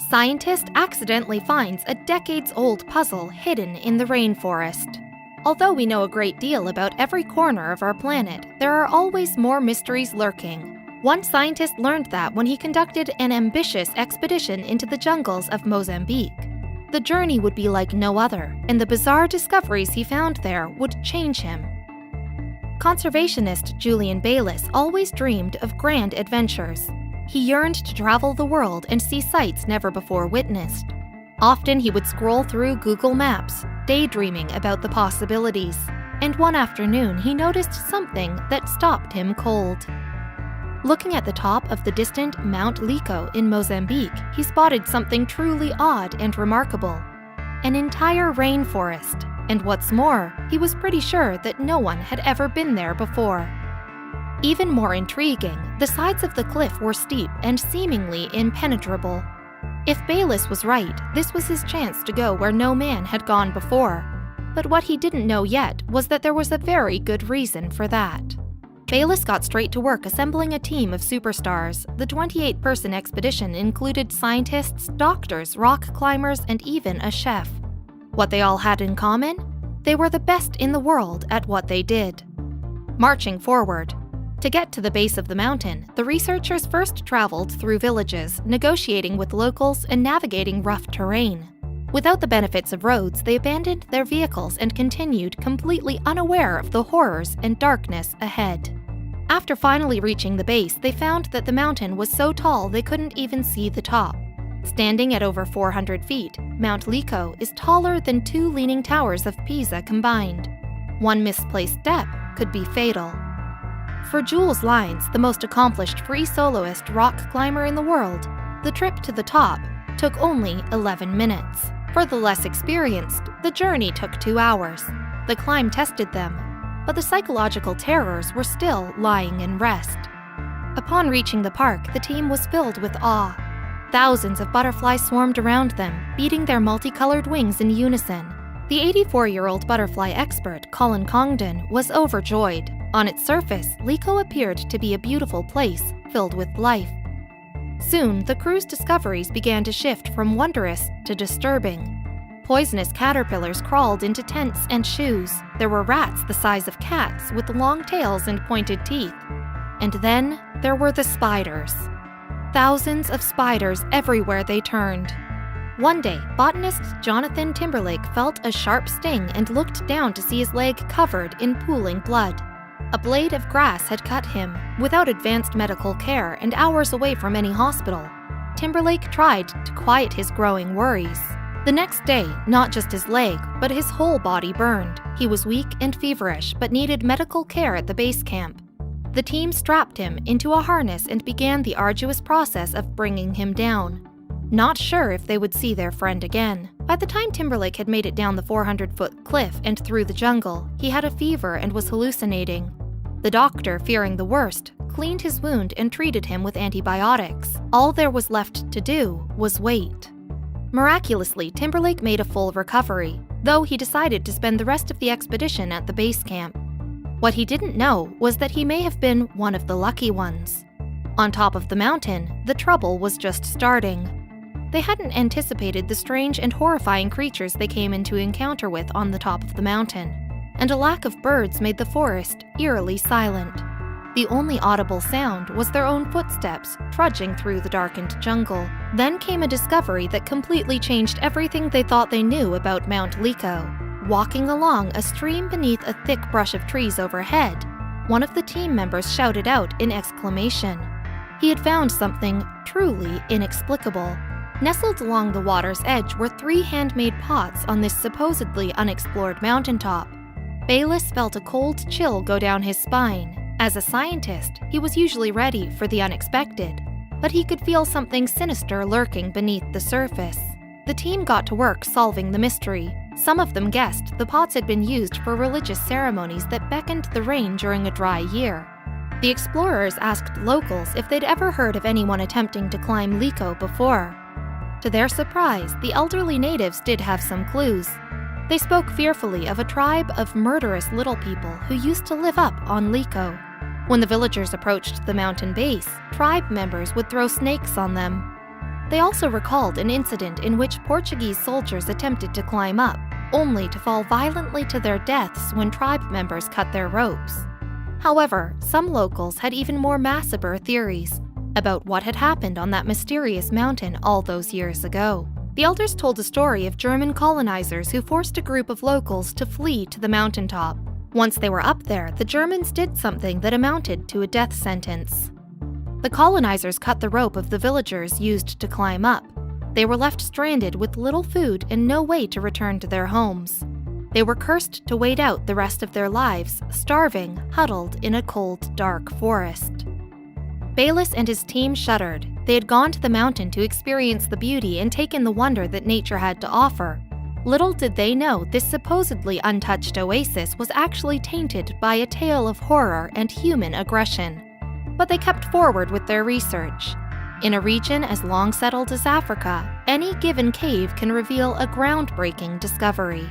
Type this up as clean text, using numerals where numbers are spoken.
scientist accidentally finds a decades-old puzzle hidden in the rainforest. Although we know a great deal about every corner of our planet, there are always more mysteries lurking. One scientist learned that when he conducted an ambitious expedition into the jungles of Mozambique. The journey would be like no other, and the bizarre discoveries he found there would change him. Conservationist Julian Bayliss always dreamed of grand adventures. He yearned to travel the world and see sights never before witnessed. Often he would scroll through Google Maps, daydreaming about the possibilities. And one afternoon he noticed something that stopped him cold. Looking at the top of the distant Mount Lico in Mozambique, he spotted something truly odd and remarkable. An entire rainforest. And what's more, he was pretty sure that no one had ever been there before. Even more intriguing, the sides of the cliff were steep and seemingly impenetrable. If Bayliss was right, this was his chance to go where no man had gone before. But what he didn't know yet was that there was a very good reason for that. Bayliss got straight to work assembling a team of superstars. The 28-person expedition included scientists, doctors, rock climbers, and even a chef. What they all had in common? They were the best in the world at what they did. Marching forward. To get to the base of the mountain, the researchers first traveled through villages, negotiating with locals and navigating rough terrain. Without the benefits of roads, they abandoned their vehicles and continued completely unaware of the horrors and darkness ahead. After finally reaching the base, they found that the mountain was so tall they couldn't even see the top. Standing at over 400 feet, Mount Lico is taller than 2 leaning towers of Pisa combined. One misplaced step could be fatal. For Jules Lines, the most accomplished free soloist rock climber in the world, the trip to the top took only 11 minutes. For the less experienced, the journey took 2 hours. The climb tested them, but the psychological terrors were still lying in rest. Upon reaching the park, the team was filled with awe. Thousands of butterflies swarmed around them, beating their multicolored wings in unison. The 84-year-old butterfly expert, Colin Congdon, was overjoyed. On its surface, Lico appeared to be a beautiful place, filled with life. Soon, the crew's discoveries began to shift from wondrous to disturbing. Poisonous caterpillars crawled into tents and shoes. There were rats the size of cats with long tails and pointed teeth. And then there were the spiders. Thousands of spiders everywhere they turned. One day, botanist Jonathan Timberlake felt a sharp sting and looked down to see his leg covered in pooling blood. A blade of grass had cut him. Without advanced medical care and hours away from any hospital, Timberlake tried to quiet his growing worries. The next day, not just his leg, but his whole body burned. He was weak and feverish, but needed medical care at the base camp. The team strapped him into a harness and began the arduous process of bringing him down. Not sure if they would see their friend again. By the time Timberlake had made it down the 400-foot cliff and through the jungle, he had a fever and was hallucinating. The doctor, fearing the worst, cleaned his wound and treated him with antibiotics. All there was left to do was wait. Miraculously, Timberlake made a full recovery, though he decided to spend the rest of the expedition at the base camp. What he didn't know was that he may have been one of the lucky ones. On top of the mountain, the trouble was just starting. They hadn't anticipated the strange and horrifying creatures they came into encounter with on the top of the mountain, and a lack of birds made the forest eerily silent. The only audible sound was their own footsteps trudging through the darkened jungle. Then came a discovery that completely changed everything they thought they knew about Mount Lico. Walking along a stream beneath a thick brush of trees overhead, one of the team members shouted out in exclamation. He had found something truly inexplicable. Nestled along the water's edge were 3 handmade pots on this supposedly unexplored mountaintop. Bayliss felt a cold chill go down his spine. As a scientist, he was usually ready for the unexpected, but he could feel something sinister lurking beneath the surface. The team got to work solving the mystery. Some of them guessed the pots had been used for religious ceremonies that beckoned the rain during a dry year. The explorers asked locals if they'd ever heard of anyone attempting to climb Lico before. To their surprise, the elderly natives did have some clues. They spoke fearfully of a tribe of murderous little people who used to live up on Lico. When the villagers approached the mountain base, tribe members would throw snakes on them. They also recalled an incident in which Portuguese soldiers attempted to climb up, only to fall violently to their deaths when tribe members cut their ropes. However, some locals had even more macabre theories about what had happened on that mysterious mountain all those years ago. The elders told a story of German colonizers who forced a group of locals to flee to the mountaintop. Once they were up there, the Germans did something that amounted to a death sentence. The colonizers cut the rope of the villagers used to climb up. They were left stranded with little food and no way to return to their homes. They were cursed to wait out the rest of their lives, starving, huddled in a cold, dark forest. Bayless and his team shuddered. They had gone to the mountain to experience the beauty and take in the wonder that nature had to offer. Little did they know this supposedly untouched oasis was actually tainted by a tale of horror and human aggression. But they kept forward with their research. In a region as long settled as Africa, any given cave can reveal a groundbreaking discovery.